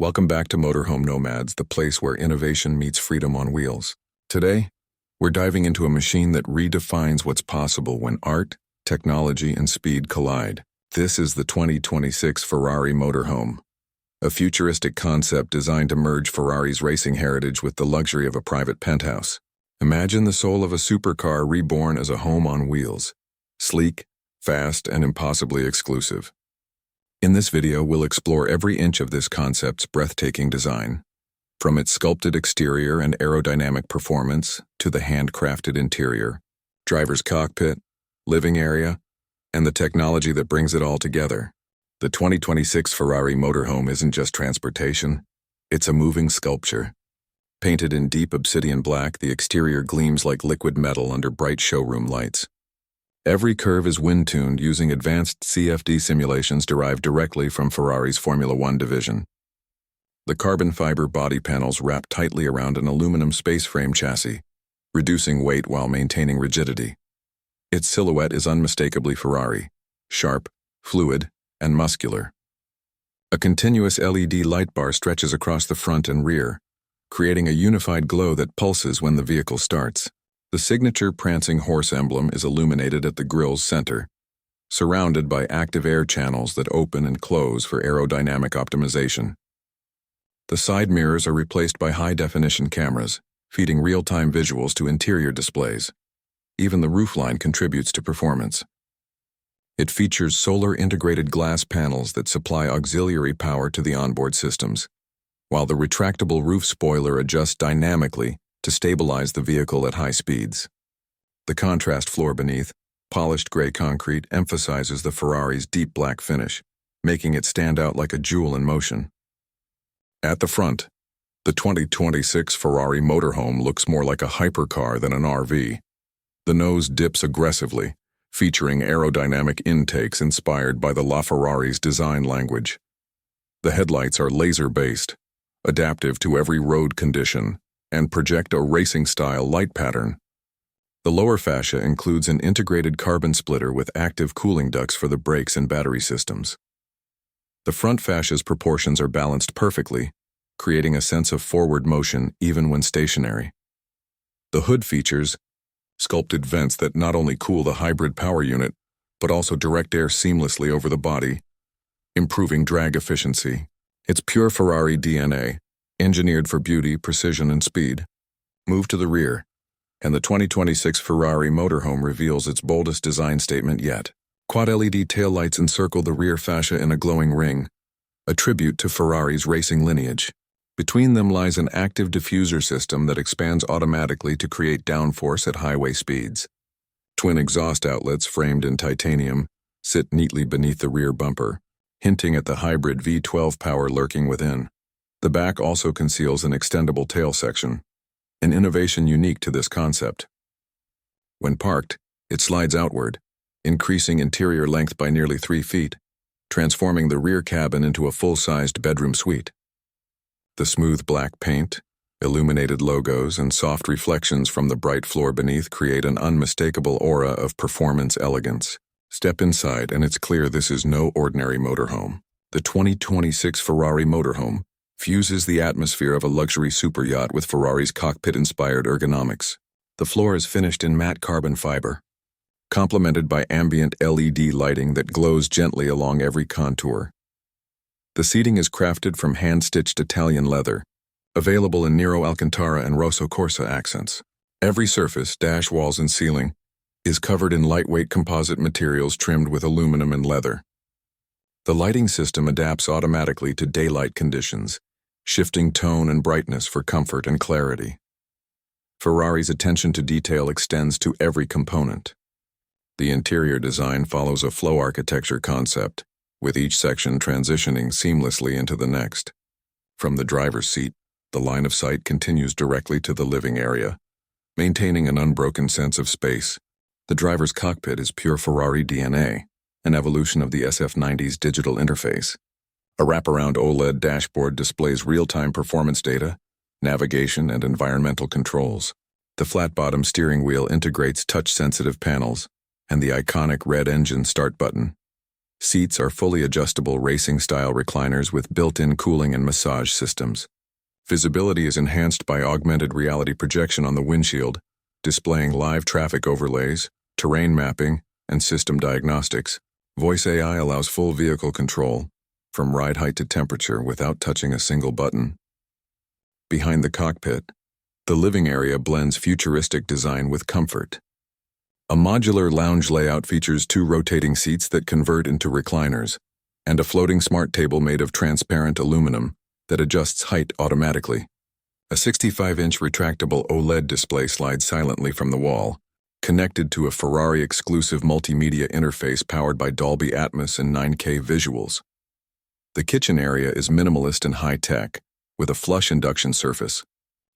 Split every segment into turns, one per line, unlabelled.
Welcome back to Motorhome Nomads, the place where innovation meets freedom on wheels. Today, we're diving into a machine that redefines what's possible when art, technology, and speed collide. This is the 2026 Ferrari Motorhome, a futuristic concept designed to merge Ferrari's racing heritage with the luxury of a private penthouse. Imagine the soul of a supercar reborn as a home on wheels, sleek, fast, and impossibly exclusive. In this video, we'll explore every inch of this concept's breathtaking design, from its sculpted exterior and aerodynamic performance to the handcrafted interior, driver's cockpit, living area, and the technology that brings it all together. The 2026 Ferrari Motorhome isn't just transportation, it's a moving sculpture. Painted in deep obsidian black, the exterior gleams like liquid metal under bright showroom lights. Every curve is wind-tuned using advanced CFD simulations derived directly from Ferrari's Formula One division. The carbon fiber body panels wrap tightly around an aluminum space frame chassis, reducing weight while maintaining rigidity. Its silhouette is unmistakably Ferrari, sharp, fluid, and muscular. A continuous LED light bar stretches across the front and rear, creating a unified glow that pulses when the vehicle starts. The signature prancing horse emblem is illuminated at the grille's center, surrounded by active air channels that open and close for aerodynamic optimization. The side mirrors are replaced by high-definition cameras, feeding real-time visuals to interior displays. Even the roofline contributes to performance. It features solar-integrated glass panels that supply auxiliary power to the onboard systems, while the retractable roof spoiler adjusts dynamically to stabilize the vehicle at high speeds. The contrast floor beneath, polished gray concrete, emphasizes the Ferrari's deep black finish, making it stand out like a jewel in motion. At the front, the 2026 Ferrari Motorhome looks more like a hypercar than an RV. The nose dips aggressively, featuring aerodynamic intakes inspired by the LaFerrari's design language. The headlights are laser-based, adaptive to every road condition, and project a racing-style light pattern. The lower fascia includes an integrated carbon splitter with active cooling ducts for the brakes and battery systems. The front fascia's proportions are balanced perfectly, creating a sense of forward motion even when stationary. The hood features sculpted vents that not only cool the hybrid power unit, but also direct air seamlessly over the body, improving drag efficiency. It's pure Ferrari DNA, engineered for beauty, precision, and speed. Move to the rear, and the 2026 Ferrari Motorhome reveals its boldest design statement yet. Quad LED taillights encircle the rear fascia in a glowing ring, a tribute to Ferrari's racing lineage. Between them lies an active diffuser system that expands automatically to create downforce at highway speeds. Twin exhaust outlets framed in titanium sit neatly beneath the rear bumper, hinting at the hybrid V12 power lurking within. The back also conceals an extendable tail section, an innovation unique to this concept. When parked, it slides outward, increasing interior length by nearly 3 feet, transforming the rear cabin into a full-sized bedroom suite. The smooth black paint, illuminated logos, and soft reflections from the bright floor beneath create an unmistakable aura of performance elegance. Step inside and it's clear this is no ordinary motorhome. The 2026 Ferrari Motorhome fuses the atmosphere of a luxury superyacht with Ferrari's cockpit-inspired ergonomics. The floor is finished in matte carbon fiber, complemented by ambient LED lighting that glows gently along every contour. The seating is crafted from hand-stitched Italian leather, available in Nero Alcantara and Rosso Corsa accents. Every surface, dash walls and ceiling, is covered in lightweight composite materials trimmed with aluminum and leather. The lighting system adapts automatically to daylight conditions, shifting tone and brightness for comfort and clarity. Ferrari's attention to detail extends to every component. The interior design follows a flow architecture concept, with each section transitioning seamlessly into the next. From the driver's seat, the line of sight continues directly to the living area, maintaining an unbroken sense of space. The driver's cockpit is pure Ferrari DNA, an evolution of the SF90's digital interface. A wraparound OLED dashboard displays real-time performance data, navigation, and environmental controls. The flat-bottom steering wheel integrates touch-sensitive panels, and the iconic red engine start button, Seats are fully adjustable racing-style recliners with built-in cooling and massage systems. Visibility is enhanced by augmented reality projection on the windshield, displaying live traffic overlays, terrain mapping, and system diagnostics. Voice AI allows full vehicle control, from ride height to temperature, without touching a single button. Behind the cockpit, the living area blends futuristic design with comfort. A modular lounge layout features 2 rotating seats that convert into recliners, and a floating smart table made of transparent aluminum that adjusts height automatically. A 65-inch retractable OLED display slides silently from the wall, connected to a Ferrari-exclusive multimedia interface powered by Dolby Atmos and 9K visuals. The kitchen area is minimalist and high-tech, with a flush induction surface,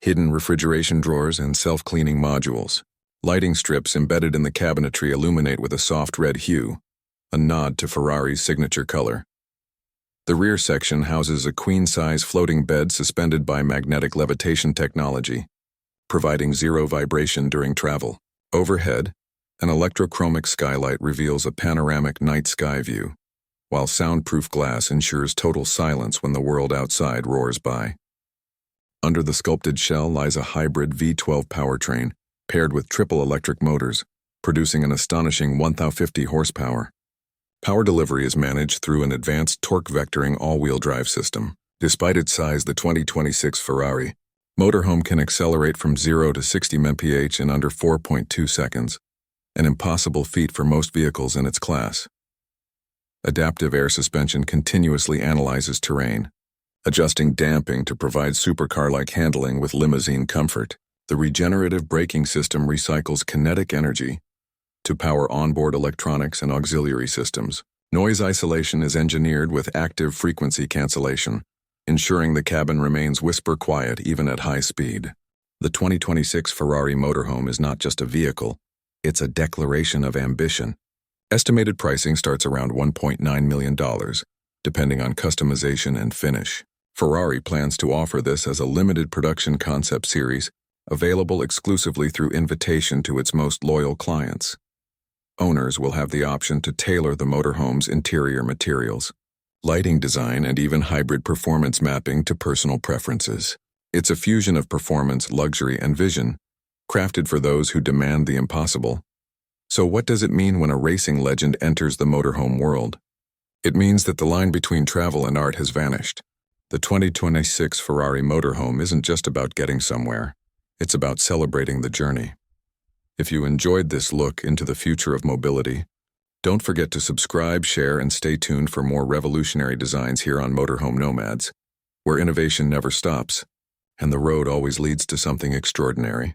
hidden refrigeration drawers, and self-cleaning modules. Lighting strips embedded in the cabinetry illuminate with a soft red hue, a nod to Ferrari's signature color. The rear section houses a queen-size floating bed suspended by magnetic levitation technology, providing zero vibration during travel. Overhead, an electrochromic skylight reveals a panoramic night sky view, while soundproof glass ensures total silence when the world outside roars by. Under the sculpted shell lies a hybrid V12 powertrain, paired with triple electric motors, producing an astonishing 1,050 horsepower. Power delivery is managed through an advanced torque vectoring all-wheel drive system. Despite its size, the 2026 Ferrari Motorhome can accelerate from 0 to 60 mph in under 4.2 seconds, an impossible feat for most vehicles in its class. Adaptive air suspension continuously analyzes terrain, adjusting damping to provide supercar-like handling with limousine comfort. The regenerative braking system recycles kinetic energy to power onboard electronics and auxiliary systems. Noise isolation is engineered with active frequency cancellation, ensuring the cabin remains whisper quiet even at high speed. The 2026 Ferrari Motorhome is not just a vehicle, it's a declaration of ambition. Estimated pricing starts around $1.9 million, depending on customization and finish. Ferrari plans to offer this as a limited production concept series, available exclusively through invitation to its most loyal clients. Owners will have the option to tailor the motorhome's interior materials, lighting design, and even hybrid performance mapping to personal preferences. It's a fusion of performance, luxury, and vision, crafted for those who demand the impossible. So what does it mean when a racing legend enters the motorhome world? It means that the line between travel and art has vanished. The 2026 Ferrari Motorhome isn't just about getting somewhere. It's about celebrating the journey. If you enjoyed this look into the future of mobility, don't forget to subscribe, share, and stay tuned for more revolutionary designs here on Motorhome Nomads, where innovation never stops, and the road always leads to something extraordinary.